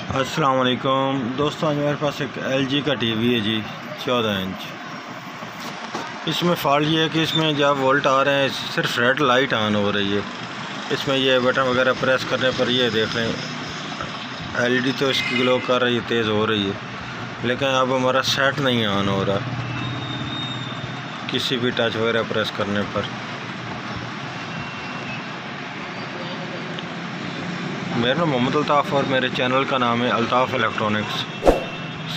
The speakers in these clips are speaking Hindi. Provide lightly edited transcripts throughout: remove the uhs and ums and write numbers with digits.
अस्सलाम वालेकुम दोस्तों, आज मेरे पास एक LG का टीवी है जी 14 इंच। इसमें फ़ॉल्ट ये है कि इसमें जब वोल्ट आ रहे हैं सिर्फ रेड लाइट ऑन हो रही है। इसमें ये बटन वगैरह प्रेस करने पर ये देख लें LED तो इसकी ग्लो कर रही है, तेज़ हो रही है, लेकिन अब हमारा सेट नहीं ऑन हो रहा किसी भी टच वगैरह प्रेस करने पर। मेरा नाम मोहम्मद अल्ताफ़ और मेरे चैनल का नाम है अल्ताफ़ इलेक्ट्रॉनिक्स।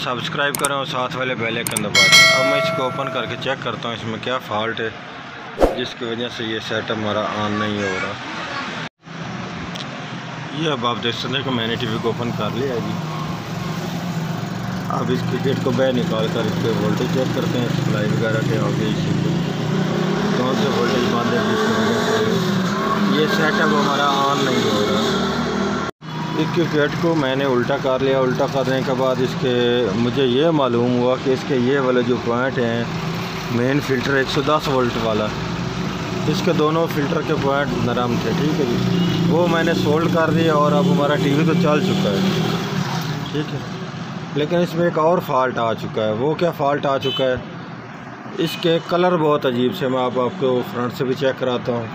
सब्सक्राइब करें और साथ वाले बेल आइकन दबा दें। अब मैं इसको ओपन करके चेक करता हूँ इसमें क्या फ़ॉल्ट है जिसकी वजह से ये सेटअप हमारा ऑन नहीं हो रहा। ये अब आप देख सकते हैं कि मैंने टीवी को ओपन कर लिया जी। अब इसकी गेट को बाहर निकाल कर इसके वोल्टेज चेक करते हैं, सप्लाई वगैरह के आगे इसी को कौन से वोल्टेज बंद है जिसकी वजह से ये सेटअप हमारा ऑन नहीं हो रहा। इसके गेट को मैंने उल्टा कर लिया। उल्टा करने के बाद इसके मुझे ये मालूम हुआ कि इसके ये वाले जो पॉइंट हैं मेन फ़िल्टर 110 वोल्ट वाला, इसके दोनों फ़िल्टर के पॉइंट नरम थे, ठीक है जी। वो मैंने सोल्ड कर दिया और अब हमारा टीवी तो चल चुका है, ठीक है। लेकिन इसमें एक और फॉल्ट आ चुका है। वो क्या फ़ॉल्ट आ चुका है, इसके कलर बहुत अजीब से, मैं आपको फ्रंट से भी चेक कराता हूँ।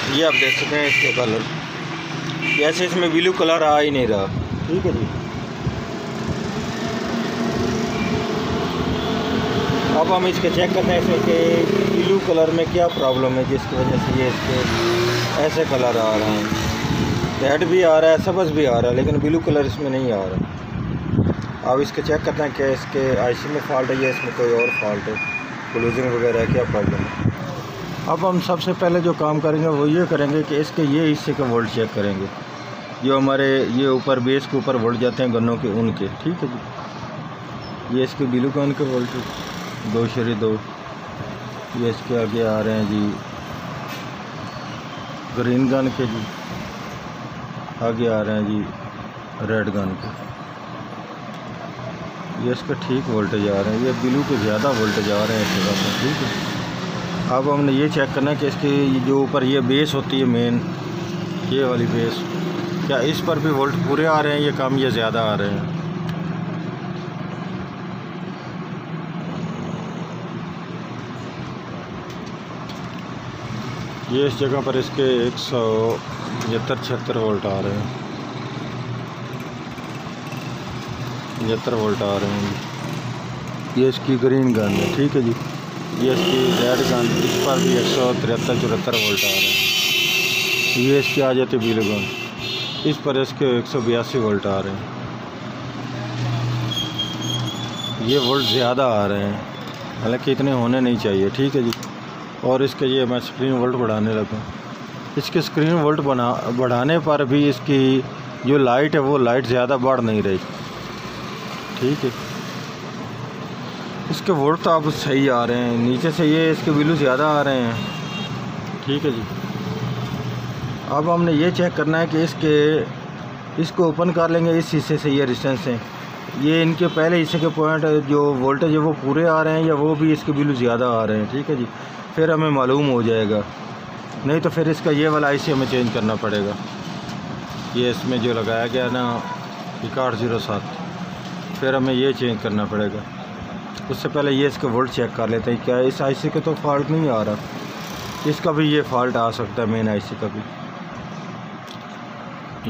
ये आप देख सकते हैं इसके कलर, जैसे इसमें ब्लू कलर आ ही नहीं रहा, ठीक है जी। अब हम इसके चेक करते हैं इसमें कि ब्लू कलर में क्या प्रॉब्लम है जिसकी वजह से ये इसके ऐसे कलर आ रहे हैं। रेड भी आ रहा है, सब्ज़ भी आ रहा है, लेकिन ब्लू कलर इसमें नहीं आ रहा। अब इसके चेक करते हैं कि इसके IC में फ़ॉल्ट है या इसमें कोई और फॉल्ट है, क्लोजिंग वगैरह है, क्या प्रॉब्लम है। अब हम सबसे पहले जो काम करेंगे वो ये करेंगे कि इसके ये हिस्से के वोल्ट चेक करेंगे, जो हमारे ये ऊपर बेस के ऊपर वोल्ट जाते हैं गन्नों के, उनके, ठीक है जी। ये इसके ब्लू गन के वोल्ट 2.2, ये इसके आगे आ रहे हैं जी ग्रीन गन के जी, आगे आ रहे हैं जी रेड गन के। ये इसके ठीक वोल्टेज आ रहे हैं, ये ब्लू के ज़्यादा वोल्टेज आ रहे हैं इसके पास, ठीक है। अब हमने ये चेक करना है कि इसकी जो ऊपर ये बेस होती है मेन, ये वाली बेस, क्या इस पर भी वोल्ट पूरे आ रहे हैं या कम या ज़्यादा आ रहे हैं। ये इस जगह पर इसके 175-76 वोल्ट आ रहे हैं, 75 वोल्ट आ रहे हैं। ये इसकी ग्रीन गन है, ठीक है जी। ये इसकी रेड गन, इस पर भी 173-74 वोल्ट आ रहे हैं। ये इसकी आ जाती ब्लू गन, इस पर इसके 182 वोल्ट आ रहे हैं। ये वोल्ट ज़्यादा आ रहे हैं, हालांकि इतने होने नहीं चाहिए, ठीक है जी। और इसके ये मैं स्क्रीन वोल्ट बढ़ाने लगा। इसके स्क्रीन वोल्ट बढ़ाने पर भी इसकी जो लाइट है वो लाइट ज़्यादा बढ़ नहीं रही, ठीक है। इसके वोल्ट तो अब सही आ रहे हैं, नीचे से ये इसके बिल्लू ज़्यादा आ रहे हैं, ठीक है जी। अब हमने ये चेक करना है कि इसको ओपन कर लेंगे इस हिस्से से, ये रेजिस्टेंस है, ये इनके पहले हिस्से के पॉइंट जो वोल्टेज है वो पूरे आ रहे हैं या वो भी इसके बिल्लू ज़्यादा आ रहे हैं, ठीक है जी। फिर हमें मालूम हो जाएगा, नहीं तो फिर इसका ये वाला IC हमें चेंज करना पड़ेगा। ये इसमें जो लगाया गया ना 807, फिर हमें ये चेंज करना पड़ेगा। उससे पहले ये इसके वोल्ट चेक कर लेते हैं, क्या इस IC के तो फॉल्ट नहीं आ रहा, इसका भी ये फॉल्ट आ सकता है, मेन IC का भी।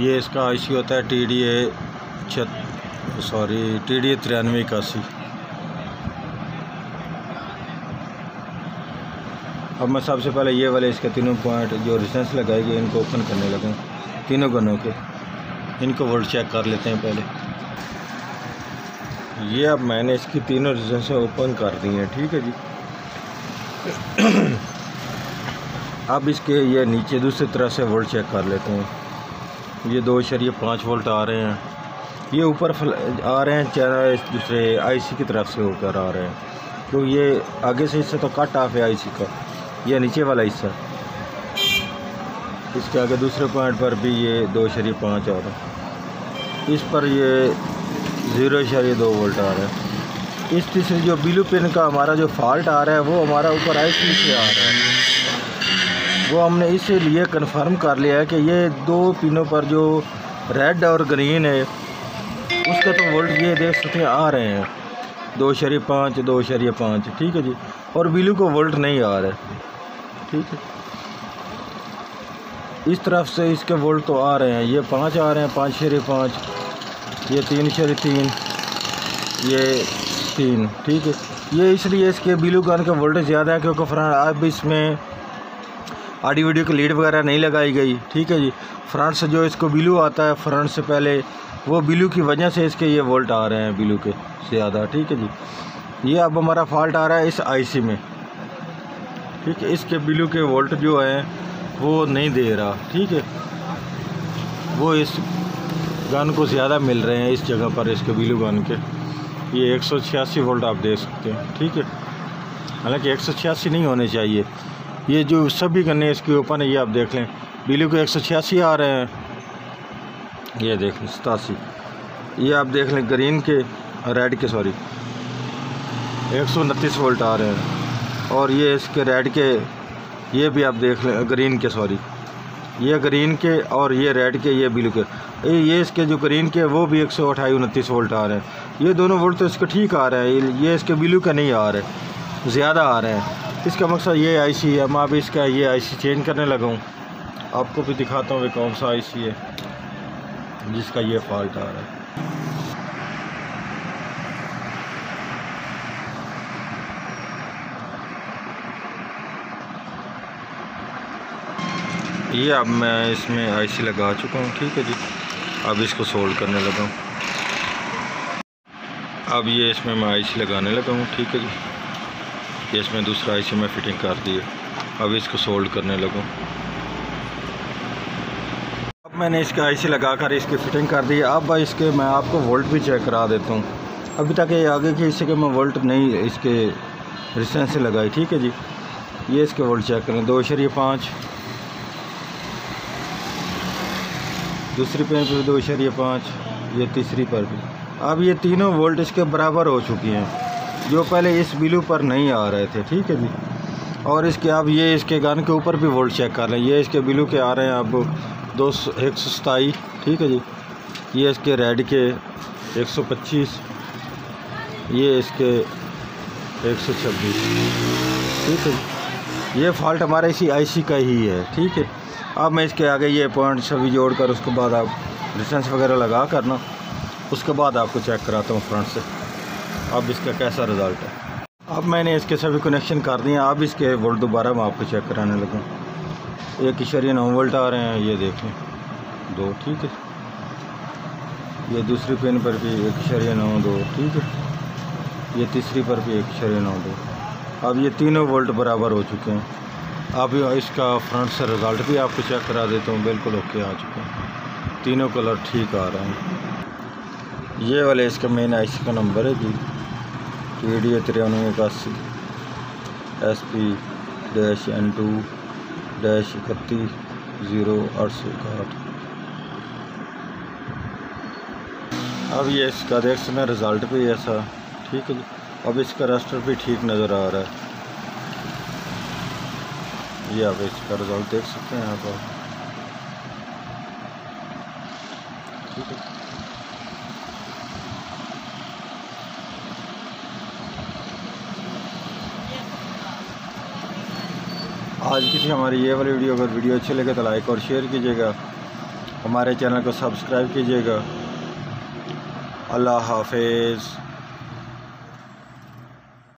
ये इसका IC होता है TDA 9381। अब मैं सबसे पहले ये वाले इसके तीनों पॉइंट जो रेजिस्टेंस लगाएंगे इनको ओपन करने लगे, तीनों गनों के, इनको वोल्ट चेक कर लेते हैं पहले। ये अब मैंने इसकी तीनों रेजिस्टेंस ओपन कर दी हैं, ठीक है जी। अब इसके ये नीचे दूसरी तरह से वोल्ट चेक कर लेते हैं। ये 2.5 वोल्ट आ रहे हैं, ये ऊपर आ रहे हैं चैनल दूसरे IC की तरफ से होकर आ रहे हैं, तो ये आगे से हिस्सा तो कट ऑफ है IC का, ये नीचे वाला हिस्सा। इसके आगे दूसरे पॉइंट पर भी ये 2.5 आ रहा है, इस पर ये 0.2 वोल्ट आ रहा है। इस तीसरी जो ब्लू पिन का हमारा जो फॉल्ट आ रहा है वो हमारा ऊपर IC से आ रहा है, वो हमने इसीलिए कंफर्म कर लिया है कि ये दो पिनों पर जो रेड और ग्रीन है उसका तो वोल्ट ये देख सकते हैं आ रहे हैं 2.5 2.5, ठीक है जी। और ब्लू को वोल्ट नहीं आ रहा है, ठीक है। इस तरफ से इसके वोल्ट तो आ रहे हैं, ये 5 आ रहे हैं, 5.5, ये 3.3, ये 3, ठीक है। ये इसलिए इसके ब्लू गन का वोल्टेज ज़्यादा है क्योंकि फ्रंट अब इसमें ऑडियो वीडियो की लीड वगैरह नहीं लगाई गई, ठीक है जी। फ्रंट से जो इसको ब्लू आता है फ्रंट से पहले, वो ब्लू की वजह से इसके ये वोल्ट आ रहे हैं ब्लू के ज़्यादा, ठीक है जी। ये अब हमारा फॉल्ट आ रहा है इस आईसी में, ठीक है। इसके ब्लू के वोल्ट जो है वो नहीं दे रहा, ठीक है। वो इस गन को ज़्यादा मिल रहे हैं इस जगह पर, इसके ब्लू गन के। ये 186 वोल्ट आप देख सकते हैं, ठीक है। हालांकि 186 नहीं होने चाहिए, ये जो सभी गन्ने इसके ओपन है ये आप देख लें, ब्लू के 186 आ रहे हैं, ये देख लें 87। ये आप देख लें ग्रीन के, रेड के सॉरी 129 वोल्ट आ रहे हैं। और ये इसके रेड के, ये भी आप देख लें ग्रीन के सॉरी, ये ग्रीन के और ये रेड के, ये ब्लू के, ये इसके जो ग्रीन के वो भी 128-29 वोल्ट आ रहे हैं। ये दोनों वोल्ट तो इसके ठीक आ रहे हैं, ये इसके ब्लू का नहीं आ रहे, ज़्यादा आ रहे हैं। इसका मकसद ये आईसी है, मैं अभी इसका ये आईसी चेंज करने लगा हूँ, आपको भी दिखाता हूँ कौन सा आईसी है जिसका ये फॉल्ट आ रहा है। ये अब मैं इसमें आईसी लगा चुका हूँ, ठीक है जी। अब इसको सोल्ड करने लगा हूँ। अब ये इसमें मैं आईसी लगाने लगा हूँ, ठीक है जी। ये इसमें दूसरा आईसी में फिटिंग कर दी है, अब इसको सोल्ड करने लगा हूँ। अब मैंने इसका आईसी लगाकर इसकी फ़िटिंग कर दी है। अब इसके मैं आपको वोल्ट भी चेक करा देता हूँ। अभी तक ये आगे के हिस्से के मैं वोल्ट नहीं इसके रेजिस्टेंस से लगाई, ठीक है जी। ये इसके वोल्ट चेक करें, 2.5, दूसरी पेन पर 2.5, ये तीसरी पर भी। अब ये तीनों वोल्ट इसके बराबर हो चुकी हैं, जो पहले इस ब्लू पर नहीं आ रहे थे, ठीक है जी। और इसके अब ये इसके गन के ऊपर भी वोल्ट चेक कर लें, ये इसके ब्लू के आ रहे हैं अब 127, ठीक है जी। ये इसके रेड के 125, ये इसके 126, ठीक है जी। ये फॉल्ट हमारा इसी आईसी का ही है, ठीक है। अब मैं इसके आगे ये पॉइंट सभी जोड़कर उसके बाद आप डिस्टेंस वगैरह लगा करना, उसके बाद आपको चेक कराता हूँ फ्रंट से अब इसका कैसा रिज़ल्ट है। अब मैंने इसके सभी कनेक्शन कर दिए। अब इसके वोल्ट दोबारा मैं आपको चेक कराने लगा। 1.9 वोल्ट आ रहे हैं, ये देखें 2, ठीक है। ये दूसरी पेन पर भी 1.92, ठीक है। ये तीसरी पर भी 1.92। अब ये तीनों वोल्ट बराबर हो चुके हैं। अब इसका फ्रंट से रिज़ल्ट भी आपको चेक करा देता हूँ, बिल्कुल ओके आ चुके हैं, तीनों कलर ठीक आ रहे हैं। ये वाले इसका मेन आईसी का नंबर है जी, TDA 9381 SP-N2-3108। अब ये इसका देख सकते हैं रिज़ल्ट भी ऐसा, ठीक है जी। अब इसका रजिस्टर भी ठीक नज़र आ रहा है, ये आप इसका रिज़ल्ट देख सकते हैं यहाँ पर, ठीक है। आज की थी हमारी ये वाली वीडियो। अगर वीडियो अच्छी लगे तो लाइक और शेयर कीजिएगा, हमारे चैनल को सब्सक्राइब कीजिएगा। अल्लाह हाफिज़।